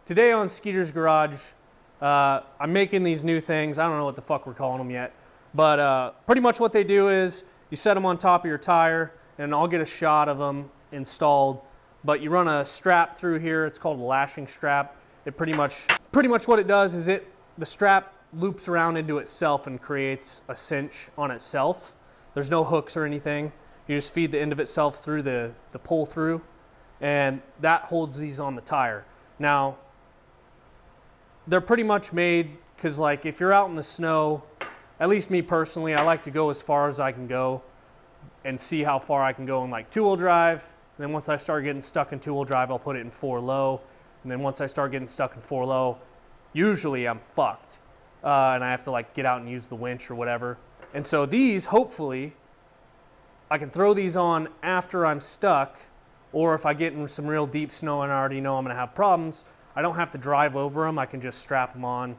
Today on Skeeter's Garage, I'm making these new things. I don't know what the fuck we're calling them yet, but pretty much what they do is you set them on top of your tire, and I'll get a shot of them installed. But you run a strap through here. It's called a lashing strap. It pretty much what it does is the strap loops around into itself and creates a cinch on itself. There's no hooks or anything. You just feed the end of itself through the pull through, and that holds these on the tire. Now, they're pretty much made because, like, if you're out in the snow, at least me personally, I like to go as far as I can go and see how far I can go in like two-wheel drive. And then once I start getting stuck in two-wheel drive, I'll put it in 4-low. And then once I start getting stuck in 4-low, usually I'm fucked. And I have to like get out and use the winch or whatever. And so these, hopefully, I can throw these on after I'm stuck, or if I get in some real deep snow and I already know I'm gonna have problems, I don't have to drive over them. I can just strap them on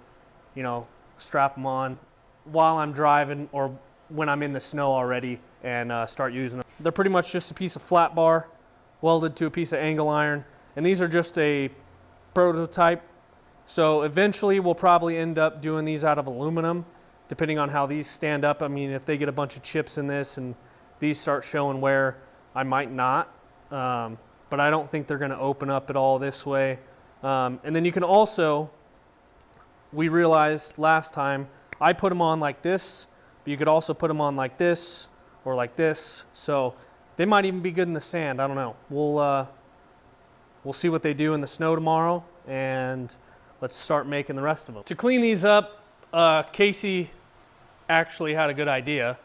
while I'm driving or when I'm in the snow already and start using them. They're pretty much just a piece of flat bar welded to a piece of angle iron, and these are just a prototype. So eventually we'll probably end up doing these out of aluminum, depending on how these stand up. I mean, if they get a bunch of chips in this and these start showing wear, I might not. But I don't think they're gonna open up at all this way. And then you can also, we realized last time, I put them on like this, but you could also put them on like this or like this. So they might even be good in the sand. I don't know. We'll see what they do in the snow tomorrow, and let's start making the rest of them. To clean these up, Casey actually had a good idea,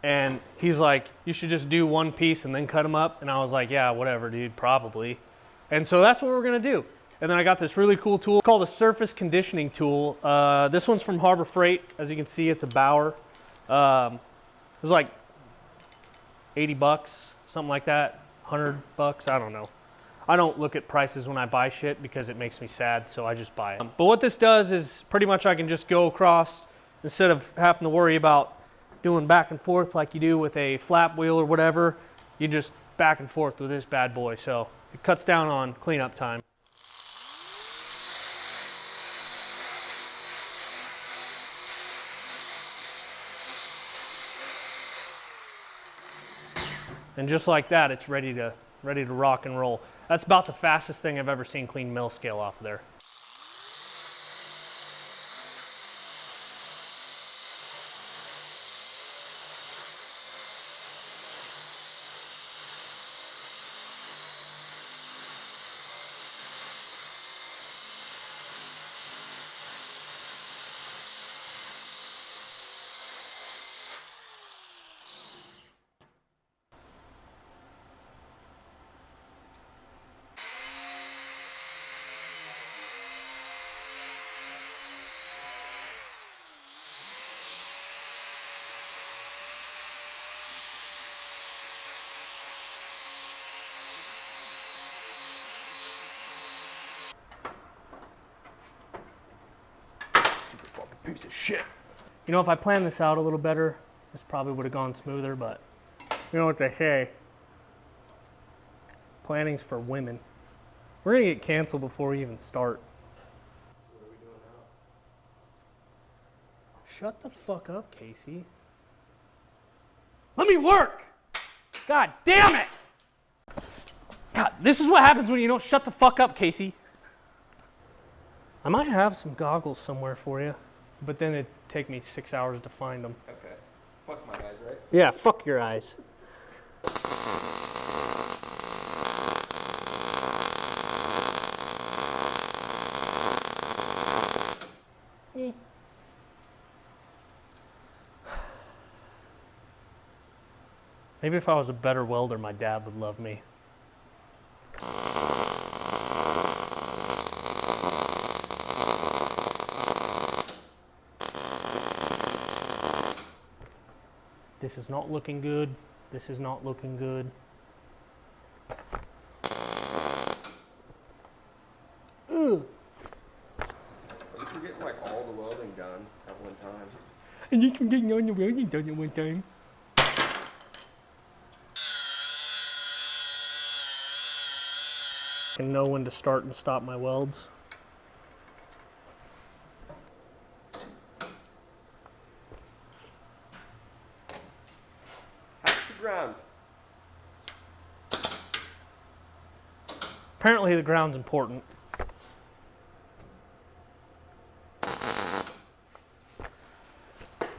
and he's like, you should just do one piece and then cut them up. And I was like, yeah, whatever, dude, probably. And so that's what we're gonna do. And then I got this really cool tool called a surface conditioning tool. This one's from Harbor Freight. As you can see, it's a Bauer. It was like 80 bucks, something like that, 100 bucks, I don't know. I don't look at prices when I buy shit because it makes me sad, so I just buy it. But what this does is pretty much I can just go across, instead of having to worry about doing back and forth like you do with a flap wheel or whatever, you just back and forth with this bad boy. So it cuts down on cleanup time. And just like that, it's ready to rock and roll. That's about the fastest thing I've ever seen clean mill scale off of there. Piece of shit. You know, if I planned this out a little better, this probably would have gone smoother, but you know what they say, planning's for women. We're gonna get canceled before we even start. What are we doing now? Shut the fuck up, Casey. Let me work! God damn it! God, this is what happens when you don't shut the fuck up, Casey. I might have some goggles somewhere for you, but then it'd take me 6 hours to find them. Okay. Fuck my eyes, right? Yeah, fuck your eyes. Maybe if I was a better welder, my dad would love me. This is not looking good. This is not looking good. Ugh. At least we're getting like all the welding done at one time. And you can get on the welding done at one time. I know when to start and stop my welds. ground. Apparently the ground's important.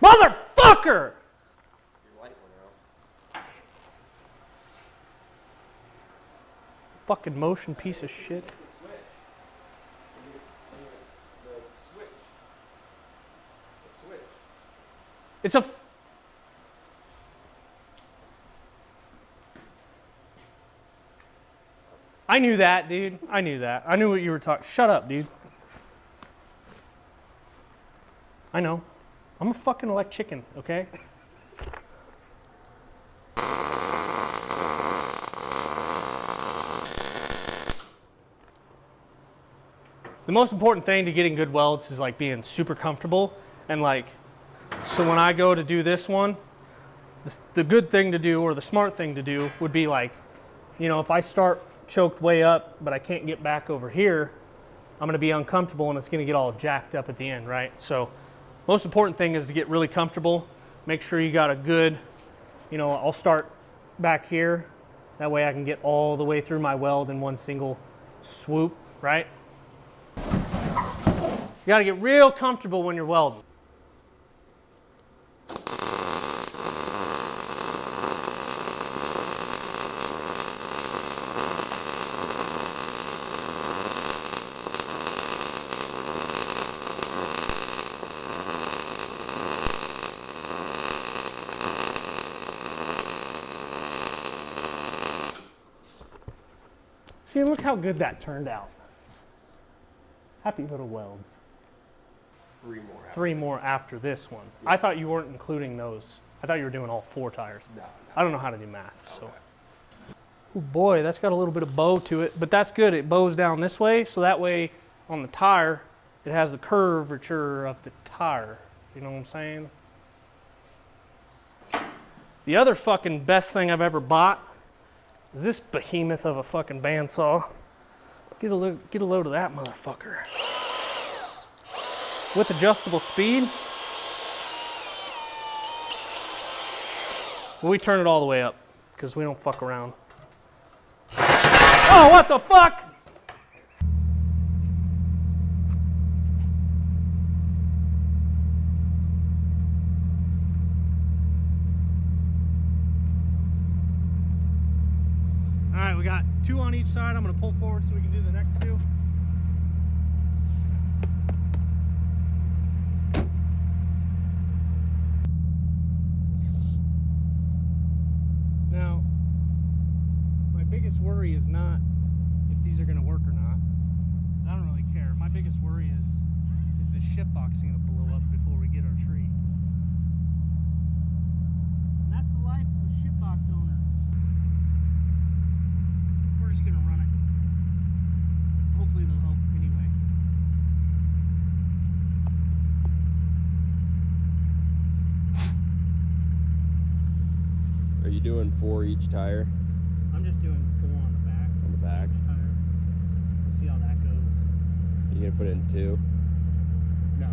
Motherfucker! Your light went out. Fucking motion piece of shit. The switch. The switch. The switch. It's a... I knew that, dude. I knew that. I knew what you were talking... Shut up, dude. I know. I'm a fucking elect chicken, okay? The most important thing to getting good welds is like being super comfortable and like, so when I go to do this one, the good thing to do or the smart thing to do would be like, you know, if I start choked way up but I can't get back over here, I'm gonna be uncomfortable and it's gonna get all jacked up at the end, right? So most important thing is to get really comfortable. Make sure you got a good, you know, I'll start back here. That way I can get all the way through my weld in one single swoop, right? You gotta get real comfortable when you're welding. See, look how good that turned out. Happy little welds. 3 more. Three more after this one. I thought you weren't including those. I thought you were doing all 4 tires. No. I don't know how to do math, so. Okay. Oh boy, that's got a little bit of bow to it, but that's good. It bows down this way, so that way on the tire, it has the curvature of the tire. You know what I'm saying? The other fucking best thing I've ever bought is this behemoth of a fucking bandsaw. Get a load of that motherfucker. With adjustable speed. We turn it all the way up because we don't fuck around. Oh, what the fuck? All right, we got 2 on each side. I'm gonna pull forward so we can do the next 2. Now, my biggest worry is not if these are gonna work or not, 'cause I don't really care. My biggest worry is this ship box gonna blow up before we get our tree? And that's the life of a ship box owner. We're just gonna run it. Hopefully they'll help anyway. Are you doing 4 each tire I'm just doing 4 on the back. on the back? Each tire. We'll see how that goes. You gonna put it in 2? No,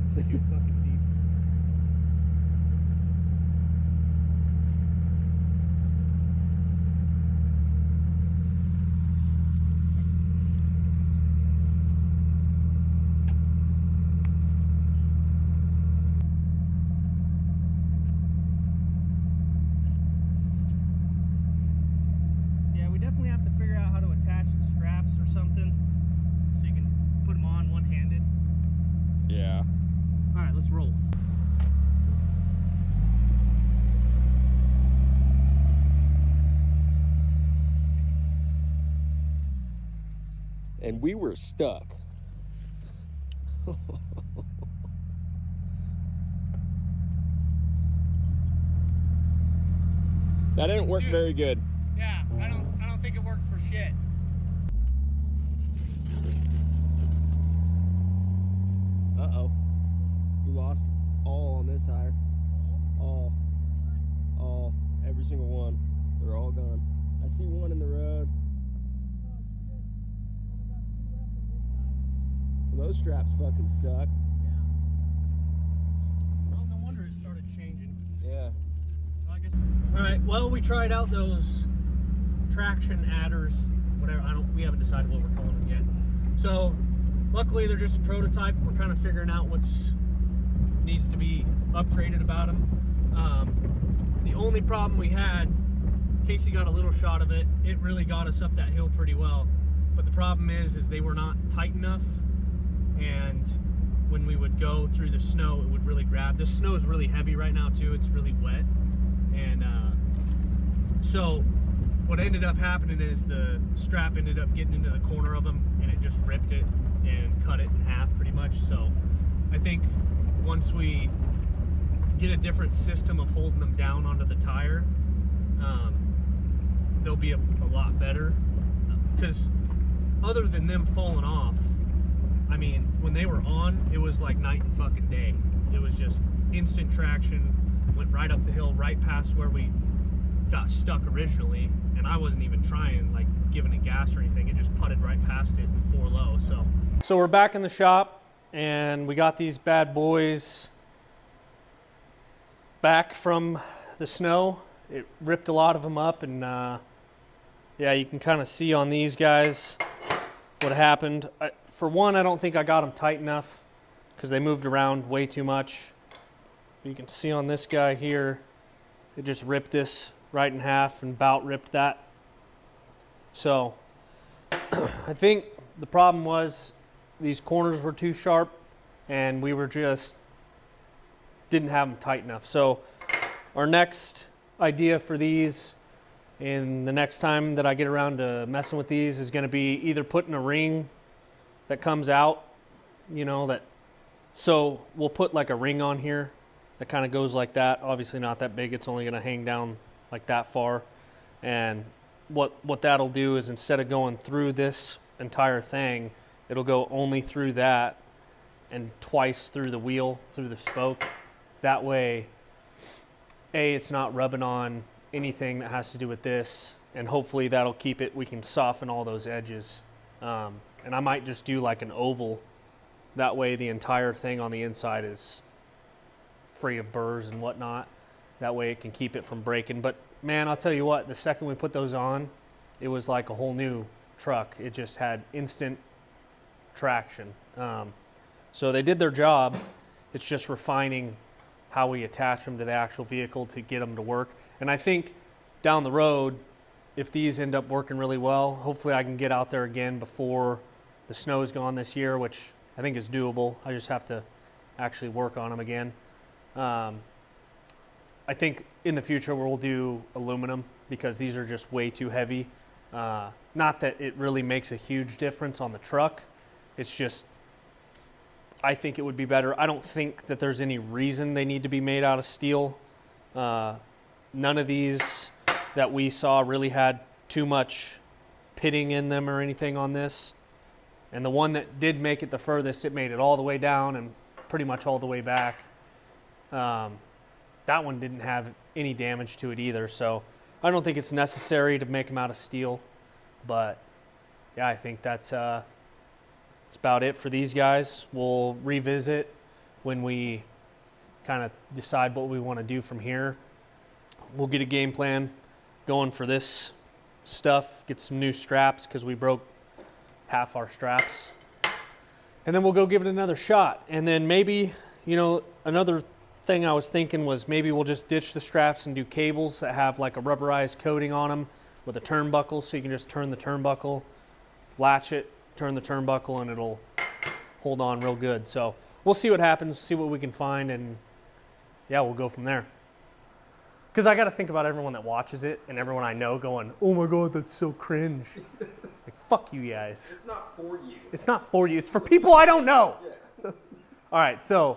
it's too fucking deep. Yeah, we definitely have to figure out how to attach the straps or something so you can put them on one-handed. Yeah. All right, let's roll. And we were stuck. That didn't work Dude. very good. Yeah, I don't think it worked for shit. Uh-oh. You lost all on this tire. All. Every single one. They're all gone. I see one in the road. Well, those straps fucking suck. Well, no wonder it started changing. Yeah. Well, I guess All right, well, we tried out those traction adders, whatever. We haven't decided what we're calling them yet. So luckily they're just a prototype. We're kind of figuring out what's needs to be upgraded about them. The only problem we had, Casey got a little shot of it. It really got us up that hill pretty well. But the problem is they were not tight enough, and when we would go through the snow, it would really grab. This snow is really heavy right now too. It's really wet, and so what ended up happening is the strap ended up getting into the corner of them, and it just ripped it and cut it in half pretty much. So I think once we get a different system of holding them down onto the tire, they'll be a lot better. Because other than them falling off, I mean, when they were on, it was like night and fucking day. It was just instant traction, went right up the hill, right past where we got stuck originally, and I wasn't even trying, like, giving it gas or anything. It just putted right past it in 4 low. So we're back in the shop, and we got these bad boys back from the snow. It ripped a lot of them up, and yeah, you can kind of see on these guys what happened. For one, I don't think I got them tight enough because they moved around way too much. You can see on this guy here, it just ripped this right in half and about ripped that. So I think the problem was these corners were too sharp, and we were just didn't have them tight enough. So our next idea for these, and the next time that I get around to messing with these, is going to be either putting a ring that comes out, you know, that, so we'll put like a ring on here that kind of goes like that. Obviously not that big, it's only going to hang down like that far. And what that'll do is, instead of going through this entire thing, it'll go only through that and twice through the wheel, through the spoke. That way, it's not rubbing on anything that has to do with this, and hopefully that'll keep it, we can soften all those edges. And I might just do like an oval. That way the entire thing on the inside is free of burrs and whatnot. That way it can keep it from breaking. But man, I'll tell you what, the second we put those on, it was like a whole new truck. It just had instant traction. So they did their job. It's just refining how we attach them to the actual vehicle to get them to work. And I think down the road, if these end up working really well, hopefully I can get out there again before the snow's gone this year, which I think is doable. I just have to actually work on them again. I think in the future we'll do aluminum, because these are just way too heavy. Not that it really makes a huge difference on the truck. It's just, I think it would be better. I don't think that there's any reason they need to be made out of steel. None of these that we saw really had too much pitting in them or anything on this. And the one that did make it the furthest, it made it all the way down and pretty much all the way back. That one didn't have any damage to it either. So I don't think it's necessary to make them out of steel. But yeah, I think that's about it for these guys. We'll revisit when we kind of decide what we want to do from here. We'll get a game plan going for this stuff, get some new straps because we broke half our straps. And then we'll go give it another shot. And then maybe, you know, another thing I was thinking was maybe we'll just ditch the straps and do cables that have like a rubberized coating on them with a turnbuckle, so you can just turn the turnbuckle, latch it, turn the turnbuckle, and it'll hold on real good. So we'll see what happens, see what we can find, and yeah, we'll go from there. Because I got to think about everyone that watches it and everyone I know going, oh my God, that's so cringe. Like, fuck you guys. It's not for you. It's not for you. It's for people I don't know. Yeah. All right, so